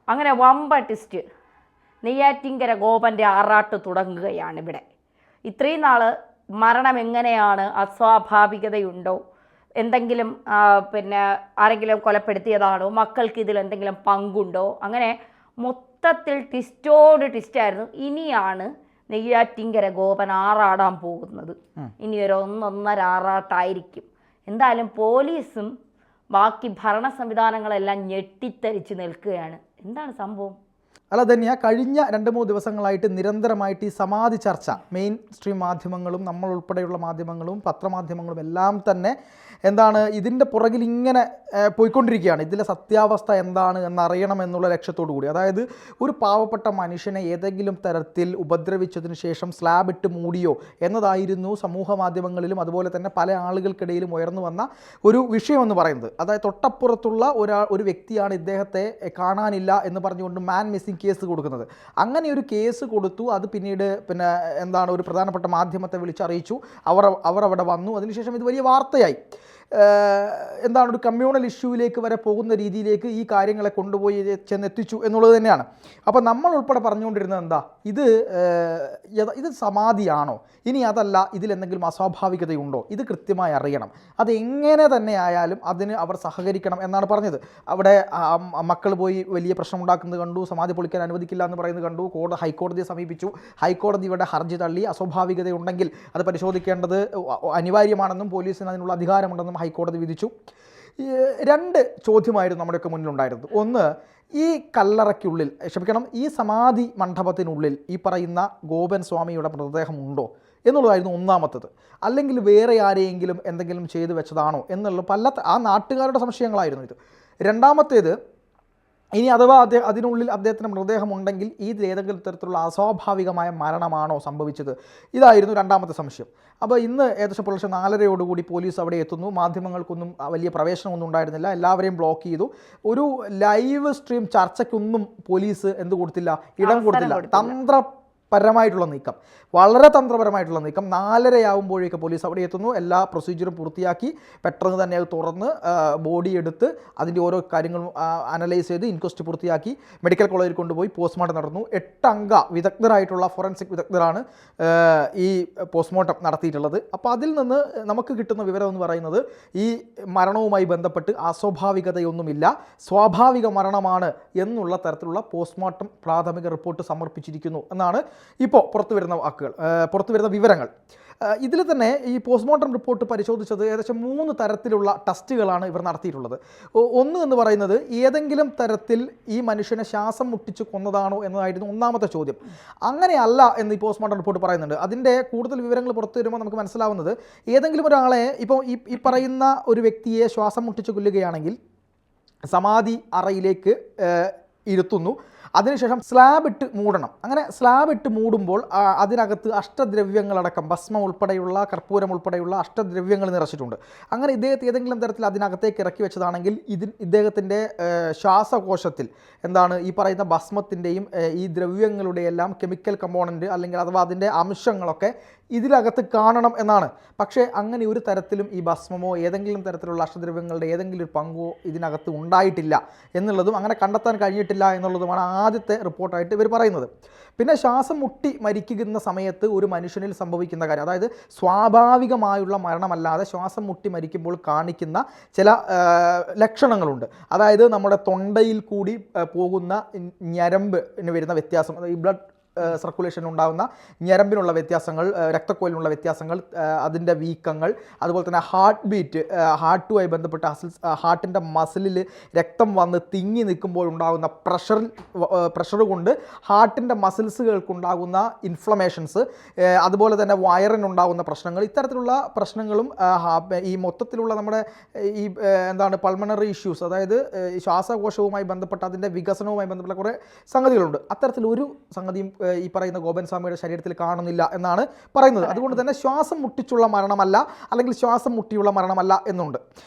അങ്ങനെ വമ്പ ടിസ്റ്റ്. നെയ്യാറ്റിൻകര ഗോപൻ്റെ ആറാട്ട് തുടങ്ങുകയാണ് ഇവിടെ. ഇത്രയും നാൾ മരണം എങ്ങനെയാണ്, അസ്വാഭാവികതയുണ്ടോ, എന്തെങ്കിലും ആരെങ്കിലും കൊലപ്പെടുത്തിയതാണോ, മക്കൾക്ക് ഇതിൽ എന്തെങ്കിലും പങ്കുണ്ടോ, അങ്ങനെ മൊത്തത്തിൽ ട്വിസ്റ്റോട് ട്വിസ്റ്റായിരുന്നു. ഇനിയാണ് നെയ്യാറ്റിൻകര ഗോപൻ ആറാടാൻ പോകുന്നത്. ഇനി ഒരു 1.5 ആറാട്ടായിരിക്കും. എന്തായാലും പോലീസും ബാക്കി ഭരണ സംവിധാനങ്ങളെല്ലാം ഞെട്ടിത്തരിച്ച് നിൽക്കുകയാണ്. എന്താണ് സംഭവം? അല്ല ധന്യ, കഴിഞ്ഞ 2-3 ദിവസങ്ങളായിട്ട് നിരന്തരമായിട്ട് ഈ സമാധി ചർച്ച മെയിൻ സ്ട്രീം മാധ്യമങ്ങളും നമ്മൾ ഉൾപ്പെടെയുള്ള മാധ്യമങ്ങളും പത്രമാധ്യമങ്ങളും എല്ലാം തന്നെ ഇതിൻ്റെ പുറകിൽ ഇങ്ങനെ പോയിക്കൊണ്ടിരിക്കുകയാണ്. ഇതിലെ സത്യാവസ്ഥ എന്താണ് എന്നറിയണം എന്നുള്ള ലക്ഷ്യത്തോടു കൂടി. അതായത് ഒരു പാവപ്പെട്ട മനുഷ്യനെ ഏതെങ്കിലും തരത്തിൽ ഉപദ്രവിച്ചതിന് ശേഷം സ്ലാബ് ഇട്ട് മൂടിയോ എന്നതായിരുന്നു സമൂഹ മാധ്യമങ്ങളിലും അതുപോലെ തന്നെ പല ആളുകൾക്കിടയിലും ഉയർന്നു വന്ന ഒരു വിഷയമെന്ന് പറയുന്നത്. അതായത് തൊട്ടപ്പുറത്തുള്ള ഒരു വ്യക്തിയാണ് ഇദ്ദേഹത്തെ കാണാനില്ല എന്ന് പറഞ്ഞുകൊണ്ട് മാൻ മിസ്സിംഗ് കേസ് കൊടുക്കുന്നത്. അങ്ങനെ ഒരു കേസ് കൊടുത്തു. അത് പിന്നീട് ഒരു പ്രധാനപ്പെട്ട മാധ്യമത്തെ വിളിച്ചറിയിച്ചു. അവർ അവിടെ വന്നു. അതിനുശേഷം ഇത് വലിയ വാർത്തയായി. ഒരു കമ്മ്യൂണൽ ഇഷ്യൂവിലേക്ക് വരെ പോകുന്ന രീതിയിലേക്ക് ഈ കാര്യങ്ങളെ കൊണ്ടുപോയി ചെന്നെത്തിച്ചു എന്നുള്ളത് തന്നെയാണ്. അപ്പോൾ നമ്മൾ ഉൾപ്പെടെ പറഞ്ഞുകൊണ്ടിരുന്നത് ഇത് സമാധിയാണോ, ഇനി അതല്ല ഇതിലെന്തെങ്കിലും അസ്വാഭാവികതയുണ്ടോ, ഇത് കൃത്യമായി അറിയണം, അതെങ്ങനെ തന്നെ ആയാലും അതിന് അവർ സഹകരിക്കണം എന്നാണ് പറഞ്ഞത്. അവിടെ മക്കൾ പോയി വലിയ പ്രശ്നം ഉണ്ടാക്കുന്നത് കണ്ടു, സമാധി പൊളിക്കാൻ അനുവദിക്കില്ല എന്ന് പറയുന്നത് കണ്ടു. ഹൈക്കോടതിയെ സമീപിച്ചു. ഹൈക്കോടതി ഇവിടെ ഹർജി തള്ളി. അസ്വാഭാവികതയുണ്ടെങ്കിൽ അത് പരിശോധിക്കേണ്ടത് അനിവാര്യമാണെന്നും പോലീസിന് അതിനുള്ള അധികാരമുണ്ടെന്നും ഹൈക്കോടതി വിധിച്ചു. 2 ചോദ്യമായിരുന്നു നമ്മുടെയൊക്കെ മുന്നിലുണ്ടായിരുന്നത്. ഒന്ന്, ഈ കല്ലറയ്ക്കുള്ളിൽ ഈ സമാധി മണ്ഡപത്തിനുള്ളിൽ ഈ പറയുന്ന ഗോപൻ സ്വാമിയുടെ മൃതദേഹം ഉണ്ടോ എന്നുള്ളതായിരുന്നു ഒന്നാമത്തത്. അല്ലെങ്കിൽ വേറെ ആരെയെങ്കിലും എന്തെങ്കിലും ചെയ്തു വെച്ചതാണോ എന്നുള്ള ആ നാട്ടുകാരുടെ സംശയങ്ങളായിരുന്നു ഇത്. രണ്ടാമത്തേത്, ഇനി അഥവാ അതിനുള്ളിൽ അദ്ദേഹത്തിന് മൃതദേഹം ഉണ്ടെങ്കിൽ ഇതിൽ ഏതെങ്കിലും തരത്തിലുള്ള അസ്വാഭാവികമായ മരണമാണോ സംഭവിച്ചത്, ഇതായിരുന്നു രണ്ടാമത്തെ സംശയം. അപ്പോൾ ഇന്ന് ഏകദേശം പുലർച്ചെ 4:30 പോലീസ് അവിടെ എത്തുന്നു. മാധ്യമങ്ങൾക്കൊന്നും വലിയ പ്രവേശനമൊന്നും ഉണ്ടായിരുന്നില്ല. എല്ലാവരെയും ബ്ലോക്ക് ചെയ്തു. ഒരു ലൈവ് സ്ട്രീം ചർച്ചയ്ക്കൊന്നും പോലീസ് ഇടം കൊടുത്തില്ല. പരമായിട്ടുള്ള നീക്കം, വളരെ തന്ത്രപരമായിട്ടുള്ള നീക്കം. 4:30 പോലീസ് അവിടെ എത്തുന്നു. എല്ലാ പ്രൊസീജിയറും പൂർത്തിയാക്കി പെട്ടെന്ന് തന്നെ അത് തുറന്ന് ബോഡി എടുത്ത് അതിൻ്റെ ഓരോ കാര്യങ്ങളും അനലൈസ് ചെയ്ത് ഇൻക്വസ്റ്റ് പൂർത്തിയാക്കി മെഡിക്കൽ കോളേജിൽ കൊണ്ടുപോയി പോസ്റ്റ്മോർട്ടം നടന്നു. 8 അംഗ വിദഗ്ധരായിട്ടുള്ള ഫോറൻസിക് വിദഗ്ധരാണ് ഈ പോസ്റ്റ്മോർട്ടം നടത്തിയിട്ടുള്ളത്. അപ്പോൾ അതിൽ നിന്ന് നമുക്ക് കിട്ടുന്ന വിവരം എന്ന് പറയുന്നത് ഈ മരണവുമായി ബന്ധപ്പെട്ട് അസ്വാഭാവികതയൊന്നുമില്ല, സ്വാഭാവിക മരണമാണ് എന്നുള്ള തരത്തിലുള്ള പോസ്റ്റ്മോർട്ടം പ്രാഥമിക റിപ്പോർട്ട് സമർപ്പിച്ചിരിക്കുന്നു എന്നാണ് ഇപ്പോൾ പുറത്തുവരുന്ന വിവരങ്ങൾ. ഇതിൽ തന്നെ ഈ പോസ്റ്റ്മോർട്ടം റിപ്പോർട്ട് പരിശോധിച്ചത് ഏകദേശം 3 തരത്തിലുള്ള ടെസ്റ്റുകളാണ് ഇവർ നടത്തിയിട്ടുള്ളത്. ഒന്ന് എന്ന് പറയുന്നത് ഏതെങ്കിലും തരത്തിൽ ഈ മനുഷ്യനെ ശ്വാസം മുട്ടിച്ച് കൊന്നതാണോ എന്നതായിരുന്നു ഒന്നാമത്തെ ചോദ്യം. അങ്ങനെയല്ല എന്ന് ഈ പോസ്റ്റ്മോർട്ടം റിപ്പോർട്ട് പറയുന്നുണ്ട്. അതിൻ്റെ കൂടുതൽ വിവരങ്ങൾ പുറത്തു വരുമ്പോൾ നമുക്ക് മനസ്സിലാവുന്നത്, ഏതെങ്കിലും ഒരാളെ ഇപ്പോൾ ഈ പറയുന്ന ഒരു വ്യക്തിയെ ശ്വാസം മുട്ടിച്ച് കൊല്ലുകയാണെങ്കിൽ സമാധി അറയിലേക്ക് ഇരുത്തുന്നു. അതിനുശേഷം സ്ലാബ് ഇട്ട് മൂടണം. അങ്ങനെ സ്ലാബ് ഇട്ട് മൂടുമ്പോൾ അതിനകത്ത് അഷ്ടദ്രവ്യങ്ങളടക്കം ഭസ്മം ഉൾപ്പെടെയുള്ള കർപ്പൂരം ഉൾപ്പെടെയുള്ള അഷ്ടദ്രവ്യങ്ങൾ നിറച്ചിട്ടുണ്ട്. അങ്ങനെ ഇദ്ദേഹത്തെ ഏതെങ്കിലും തരത്തിൽ അതിനകത്തേക്ക് ഇറക്കി വെച്ചതാണെങ്കിൽ ഇദ്ദേഹത്തിൻ്റെ ശ്വാസകോശത്തിൽ ഈ പറയുന്ന ഭസ്മത്തിൻ്റെയും ഈ ദ്രവ്യങ്ങളുടെയെല്ലാം കെമിക്കൽ കമ്പോണൻറ്റ് അല്ലെങ്കിൽ അഥവാ അതിൻ്റെ അംശങ്ങളൊക്കെ ഇതിനകത്ത് കാണണം എന്നാണ്. പക്ഷേ അങ്ങനെ ഒരു തരത്തിലും ഈ ഭസ്മമോ ഏതെങ്കിലും തരത്തിലുള്ള അഷ്ടദ്രവ്യങ്ങളുടെ ഏതെങ്കിലും ഒരു പങ്കോ ഇതിനകത്ത് ഉണ്ടായിട്ടില്ല എന്നുള്ളതും അങ്ങനെ കണ്ടെത്താൻ കഴിഞ്ഞിട്ടില്ല എന്നുള്ളതുമാണ് ആദ്യത്തെ റിപ്പോർട്ടായിട്ട് ഇവർ പറയുന്നത്. പിന്നെ ശ്വാസം മുട്ടി മരിക്കുന്ന സമയത്ത് ഒരു മനുഷ്യനിൽ സംഭവിക്കുന്ന കാര്യം, അതായത് സ്വാഭാവികമായുള്ള മരണമല്ലാതെ ശ്വാസം മുട്ടി മരിക്കുമ്പോൾ കാണിക്കുന്ന ചില ലക്ഷണങ്ങളുണ്ട്. അതായത് നമ്മുടെ തൊണ്ടയിൽ കൂടി പോകുന്ന ഞരമ്പിന് വരുന്ന വ്യത്യാസം, ഈ ബ്ലഡ് സർക്കുലേഷൻ ഉണ്ടാകുന്ന ഞരമ്പിനുള്ള വ്യത്യാസങ്ങൾ, രക്തക്കൊലിനുള്ള വ്യത്യാസങ്ങൾ, അതിൻ്റെ വീക്കങ്ങൾ, അതുപോലെ തന്നെ ഹാർട്ട് ബീറ്റ്, ഹാർട്ടുമായി ബന്ധപ്പെട്ട ഹാർട്ടിൻ്റെ മസിലിൽ രക്തം വന്ന് തിങ്ങി നിൽക്കുമ്പോഴുണ്ടാകുന്ന പ്രഷർ കൊണ്ട് ഹാർട്ടിൻ്റെ മസിൽസുകൾക്കുണ്ടാകുന്ന ഇൻഫ്ലമേഷൻസ്, അതുപോലെ തന്നെ വയറിനുണ്ടാകുന്ന പ്രശ്നങ്ങൾ, ഇത്തരത്തിലുള്ള പ്രശ്നങ്ങളും ഈ മൊത്തത്തിലുള്ള നമ്മുടെ ഈ പൾമണറി ഇഷ്യൂസ്, അതായത് ശ്വാസകോശവുമായി ബന്ധപ്പെട്ട അതിൻ്റെ വികസനവുമായി ബന്ധപ്പെട്ട കുറേ സംഗതികളുണ്ട്. അത്തരത്തിലൊരു സംഗതിയും ഈ പറയുന്ന ഗോപൻ സ്വാമിയുടെ ശരീരത്തിൽ കാണുന്നില്ല എന്നാണ് പറയുന്നത്. അതുകൊണ്ട് തന്നെ ശ്വാസം മുട്ടിച്ചുള്ള മരണമല്ല, അല്ലെങ്കിൽ ശ്വാസം മുട്ടിയുള്ള മരണമല്ല എന്നുണ്ട്.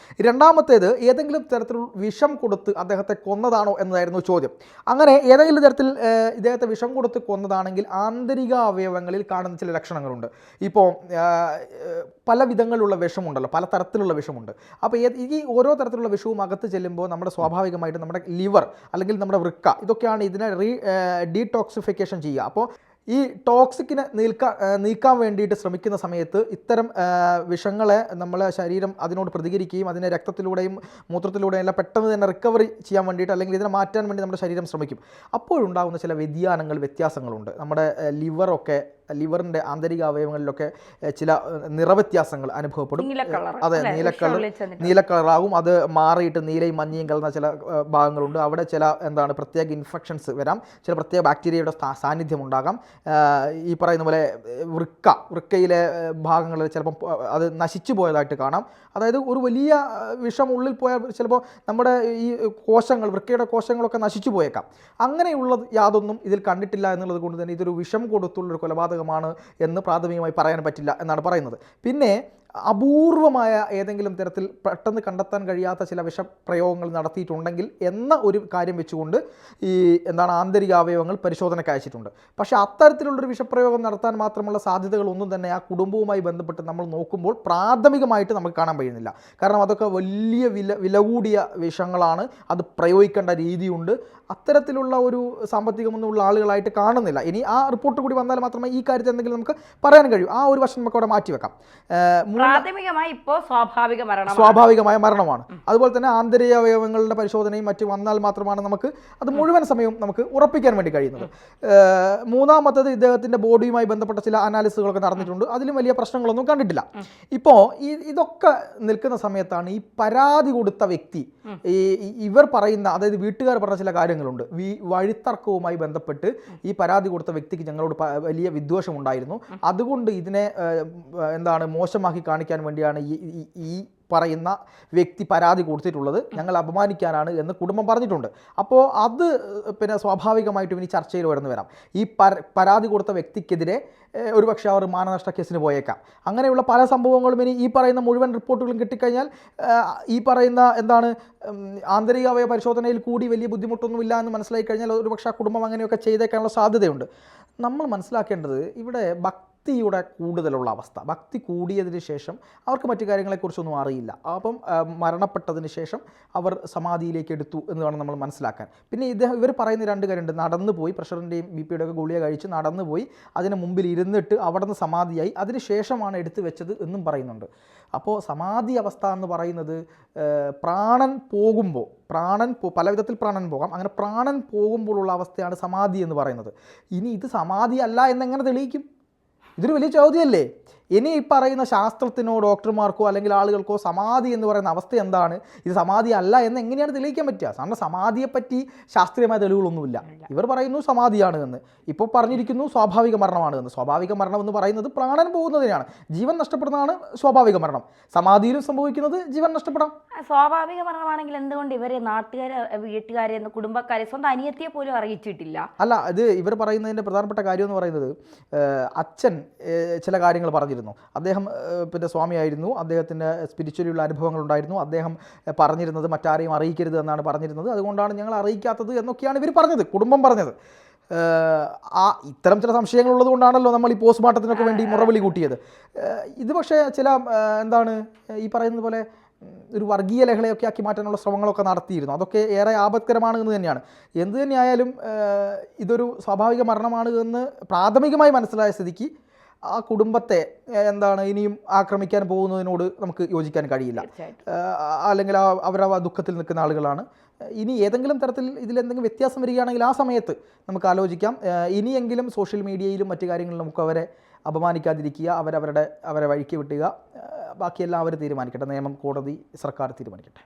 രണ്ടാമത്തേത്, ഏതെങ്കിലും തരത്തിലുള്ള വിഷം കൊടുത്ത് അദ്ദേഹത്തെ കൊന്നതാണോ എന്നതായിരുന്നു ചോദ്യം. അങ്ങനെ ഏതെങ്കിലും തരത്തിൽ ഇദ്ദേഹത്തെ വിഷം കൊടുത്ത് കൊന്നതാണെങ്കിൽ ആന്തരിക അവയവങ്ങളിൽ കാണുന്ന ചില ലക്ഷണങ്ങളുണ്ട്. ഇപ്പോൾ പല വിധങ്ങളിലുള്ള വിഷമുണ്ടല്ലോ, പല തരത്തിലുള്ള വിഷമുണ്ട്. അപ്പോൾ ഈ ഓരോ തരത്തിലുള്ള വിഷവും അകത്ത് ചെല്ലുമ്പോൾ നമ്മുടെ സ്വാഭാവികമായിട്ട് നമ്മുടെ ലിവർ അല്ലെങ്കിൽ നമ്മുടെ വൃക്ക ഇതൊക്കെയാണ് ഇതിനെ ഡീടോക്സിഫിക്കേഷൻ ചെയ്യുക. അപ്പോൾ ഈ ടോക്സിക്കിനെ നീക്കാൻ വേണ്ടിയിട്ട് ശ്രമിക്കുന്ന സമയത്ത് ഇത്തരം വിഷങ്ങളെ നമ്മളെ ശരീരം അതിനോട് പ്രതികരിക്കുകയും അതിനെ രക്തത്തിലൂടെയും മൂത്രത്തിലൂടെയും എല്ലാം പെട്ടെന്ന് തന്നെ റിക്കവറി ചെയ്യാൻ വേണ്ടിയിട്ട് അല്ലെങ്കിൽ ഇതിനെ മാറ്റാൻ വേണ്ടി നമ്മുടെ ശരീരം ശ്രമിക്കും. അപ്പോഴുണ്ടാകുന്ന ചില വ്യത്യാസങ്ങളുണ്ട്. നമ്മുടെ ലിവറിൻ്റെ ആന്തരിക അവയവങ്ങളിലൊക്കെ ചില നിറവ്യത്യാസങ്ങൾ അനുഭവപ്പെടും. അതെ, നീല കളറാകും. അത് മാറിയിട്ട് നീലയും മഞ്ഞയും കലർന്ന ചില ഭാഗങ്ങളുണ്ട്. അവിടെ ചില പ്രത്യേക ഇൻഫെക്ഷൻസ് വരാം, ചില പ്രത്യേക ബാക്ടീരിയയുടെ സാന്നിധ്യം ഉണ്ടാകാം. ഈ പറയുന്ന പോലെ വൃക്കയിലെ ഭാഗങ്ങൾ ചിലപ്പം അത് നശിച്ചു പോയതായിട്ട് കാണാം. അതായത് ഒരു വലിയ വിഷം ഉള്ളിൽ പോയാൽ ചിലപ്പോൾ നമ്മുടെ ഈ വൃക്കയുടെ കോശങ്ങളൊക്കെ നശിച്ചു പോയേക്കാം. അങ്ങനെയുള്ള യാതൊന്നും ഇതിൽ കണ്ടിട്ടില്ല എന്നുള്ളത് കൊണ്ട് തന്നെ ഇതൊരു വിഷം കൊടുത്തുള്ളൊരു കൊലപാതകമാണ് എന്ന് പ്രാഥമികമായി പറയാൻ പറ്റില്ല എന്നാണ് പറയുന്നത്. പിന്നെ അപൂർവമായ ഏതെങ്കിലും തരത്തിൽ പെട്ടെന്ന് കണ്ടെത്താൻ കഴിയാത്ത ചില വിഷപ്രയോഗങ്ങൾ നടത്തിയിട്ടുണ്ടെങ്കിൽ എന്ന ഒരു കാര്യം വെച്ചുകൊണ്ട് ഈ ആന്തരിക അവയവങ്ങൾ പരിശോധനയ്ക്ക് അയച്ചിട്ടുണ്ട്. പക്ഷേ അത്തരത്തിലുള്ളൊരു വിഷപ്രയോഗം നടത്താൻ മാത്രമുള്ള സാധ്യതകളൊന്നും തന്നെ ആ കുടുംബവുമായി ബന്ധപ്പെട്ട് നമ്മൾ നോക്കുമ്പോൾ പ്രാഥമികമായിട്ട് നമുക്ക് കാണാൻ കഴിയുന്നില്ല. കാരണം അതൊക്കെ വലിയ വില കൂടിയ വിഷങ്ങളാണ്, അത് പ്രയോഗിക്കേണ്ട രീതിയുണ്ട്. അത്തരത്തിലുള്ള ഒരു സാമ്പത്തികമൊന്നുമുള്ള ആളുകളായിട്ട് കാണുന്നില്ല. ഇനി ആ റിപ്പോർട്ട് കൂടി വന്നാൽ മാത്രമേ ഈ കാര്യത്തിൽ എന്തെങ്കിലും നമുക്ക് പറയാൻ കഴിയൂ. ആ ഒരു വശം നമുക്ക് അവിടെ മാറ്റിവെക്കാം. സ്വാഭാവികമായ മരണമാണ്. അതുപോലെ തന്നെ ആന്തരിക അവയവങ്ങളുടെ പരിശോധനയും മറ്റും വന്നാൽ മാത്രമാണ് നമുക്ക് അത് മുഴുവൻ സമയവും നമുക്ക് ഉറപ്പിക്കാൻ വേണ്ടി കഴിയുന്നത്. മൂന്നാമത്തേത്, ഇദ്ദേഹത്തിന്റെ ബോഡിയുമായി ബന്ധപ്പെട്ട ചില അനാലിസിസുകളൊക്കെ നടന്നിട്ടുണ്ട്. അതിലും വലിയ പ്രശ്നങ്ങളൊന്നും കണ്ടിട്ടില്ല. ഇപ്പോൾ ഇതൊക്കെ നിൽക്കുന്ന സമയത്താണ് ഈ പരാതി കൊടുത്ത വ്യക്തി ഇവർ പറയുന്ന, അതായത് വീട്ടുകാർ പറഞ്ഞ ചില കാര്യങ്ങളുണ്ട്. വഴിത്തർക്കവുമായി ബന്ധപ്പെട്ട് ഈ പരാതി കൊടുത്ത വ്യക്തിക്ക് ഞങ്ങളോട് വലിയ വിദ്വേഷമുണ്ടായിരുന്നു, അതുകൊണ്ട് ഇതിനെ മോശമാക്കി കാണിക്കാൻ വേണ്ടിയാണ് ഈ പറയുന്ന വ്യക്തി പരാതി കൊടുത്തിട്ടുള്ളത്, ഞങ്ങൾ അപമാനിക്കാനാണ് എന്ന് കുടുംബം പറഞ്ഞിട്ടുണ്ട്. അപ്പോൾ അത് പിന്നെ സ്വാഭാവികമായിട്ടും ഇനി ചർച്ചയിൽ ഉയർന്നു വരാം. ഈ പരാതി കൊടുത്ത വ്യക്തിക്കെതിരെ ഒരുപക്ഷെ അവർ മാനനഷ്ട കേസിന് പോയേക്കാം. അങ്ങനെയുള്ള പല സംഭവങ്ങളും ഇനി ഈ പറയുന്ന മുഴുവൻ റിപ്പോർട്ടുകളും കിട്ടിക്കഴിഞ്ഞാൽ ഈ പറയുന്ന ആന്തരിക അവയവ പരിശോധനയിൽ കൂടി വലിയ ബുദ്ധിമുട്ടൊന്നുമില്ല എന്ന് മനസ്സിലാക്കി കഴിഞ്ഞാൽ ഒരുപക്ഷെ ആ കുടുംബം അങ്ങനെയൊക്കെ ചെയ്തേക്കാനുള്ള സാധ്യതയുണ്ട്. നമ്മൾ മനസ്സിലാക്കേണ്ടത് ഇവിടെ ഭക്തിയുടെ കൂടുതലുള്ള അവസ്ഥ. ഭക്തി കൂടിയതിന് ശേഷം അവർക്ക് മറ്റു കാര്യങ്ങളെക്കുറിച്ചൊന്നും അറിയില്ല. അപ്പം മരണപ്പെട്ടതിന് ശേഷം അവർ സമാധിയിലേക്ക് എടുത്തു എന്ന് വേണം നമ്മൾ മനസ്സിലാക്കാൻ. പിന്നെ ഇവർ പറയുന്ന രണ്ട് കാര്യമുണ്ട്. നടന്നു പോയി, പ്രഷറിൻ്റെയും BP യുടെയൊക്കെ ഗുളിക കഴിച്ച് നടന്നു പോയി, അതിന് മുമ്പിൽ ഇരുന്നിട്ട് അവിടെ നിന്ന് സമാധിയായി, അതിന് ശേഷമാണ് എടുത്തു വെച്ചത് എന്നും പറയുന്നുണ്ട്. അപ്പോൾ സമാധി അവസ്ഥ എന്ന് പറയുന്നത് പ്രാണൻ പോകുമ്പോൾ, പല വിധത്തിൽ പ്രാണൻ പോകാം, അങ്ങനെ പ്രാണൻ പോകുമ്പോഴുള്ള അവസ്ഥയാണ് സമാധി എന്ന് പറയുന്നത്. ഇനി ഇത് സമാധി അല്ല എന്നെങ്ങനെ തെളിയിക്കും? ഇതൊരു വലിയ ചോദ്യമല്ലേ. ഇനി ഈ പറയുന്ന ശാസ്ത്രത്തിനോ ഡോക്ടർമാർക്കോ അല്ലെങ്കിൽ ആളുകൾക്കോ സമാധി എന്ന് പറയുന്ന അവസ്ഥ എന്താണ്, ഇത് സമാധി അല്ല എന്ന് എങ്ങനെയാണ് തെളിയിക്കാൻ പറ്റുക? കാരണം സമാധിയെപ്പറ്റി ശാസ്ത്രീയമായ തെളിവുകളൊന്നുമില്ല. ഇവർ പറയുന്നു സമാധിയാണ് എന്ന്, ഇപ്പോൾ പറഞ്ഞിരിക്കുന്നു സ്വാഭാവിക മരണമാണ് എന്ന്. സ്വാഭാവിക മരണം എന്ന് പറയുന്നത് പ്രാണൻ പോകുന്നതിനാണ്. ജീവൻ നഷ്ടപ്പെടുന്നതാണ് സ്വാഭാവിക മരണം. സമാധിയിലും സംഭവിക്കുന്നത് ജീവൻ നഷ്ടപ്പെടാം. സ്വാഭാവിക മരണമാണെങ്കിൽ എന്തുകൊണ്ട് ഇവരെ നാട്ടുകാരെ, വീട്ടുകാരെ, കുടുംബക്കാരെ, സ്വന്തം അനിയത്തിയെ പോലും അറിയിച്ചിട്ടില്ല? അല്ല, ഇത് ഇവർ പറയുന്നതിൻ്റെ പ്രധാനപ്പെട്ട കാര്യം എന്ന് പറയുന്നത്, അച്ഛൻ ചില കാര്യങ്ങൾ പറഞ്ഞിരുന്നു. അദ്ദേഹം പിന്നെ സ്വാമിയായിരുന്നു, അദ്ദേഹത്തിൻ്റെ സ്പിരിച്വലുള്ള അനുഭവങ്ങൾ ഉണ്ടായിരുന്നു. അദ്ദേഹം പറഞ്ഞിരുന്നത് മറ്റാരെയും അറിയിക്കരുത് എന്നാണ് പറഞ്ഞിരുന്നത്. അതുകൊണ്ടാണ് ഞങ്ങൾ അറിയിക്കാത്തത് എന്നൊക്കെയാണ് ഇവർ പറഞ്ഞത്, കുടുംബം പറഞ്ഞത്. ഇത്തരം ചില സംശയങ്ങളുള്ളത് കൊണ്ടാണല്ലോ നമ്മൾ ഈ പോസ്റ്റ്മോർട്ടത്തിനൊക്കെ വേണ്ടി മുറവിളി കൂട്ടിയത്. ഇത് പക്ഷേ ചില ഈ പറയുന്നത് പോലെ ഒരു വർഗീയ ലഹളയൊക്കെ ആക്കി മാറ്റാനുള്ള ശ്രമങ്ങളൊക്കെ നടത്തിയിരുന്നു. അതൊക്കെ ഏറെ ആപത്കരമാണ് എന്ന് തന്നെയാണ്. എന്തു തന്നെയായാലും ഇതൊരു സ്വാഭാവിക മരണമാണ് എന്ന് പ്രാഥമികമായി മനസ്സിലായ സ്ഥിതിക്ക് ആ കുടുംബത്തെ ഇനിയും ആക്രമിക്കാൻ പോകുന്നതിനോട് നമുക്ക് യോജിക്കാൻ കഴിയില്ല. അല്ലെങ്കിൽ അവർ ആ ദുഃഖത്തിൽ നിൽക്കുന്ന ആളുകളാണ്. ഇനി ഏതെങ്കിലും തരത്തിൽ ഇതിലെന്തെങ്കിലും വ്യത്യാസം വരികയാണെങ്കിൽ ആ സമയത്ത് നമുക്ക് ആലോചിക്കാം. ഇനിയെങ്കിലും സോഷ്യൽ മീഡിയയിലും മറ്റു കാര്യങ്ങളിലും നമുക്ക് അവരെ അപമാനിക്കാതിരിക്കുക, അവരെ വഴിക്ക് വിട്ടുക. ബാക്കിയെല്ലാം അവർ തീരുമാനിക്കട്ടെ. നിയമം, കോടതി, സർക്കാർ തീരുമാനിക്കട്ടെ.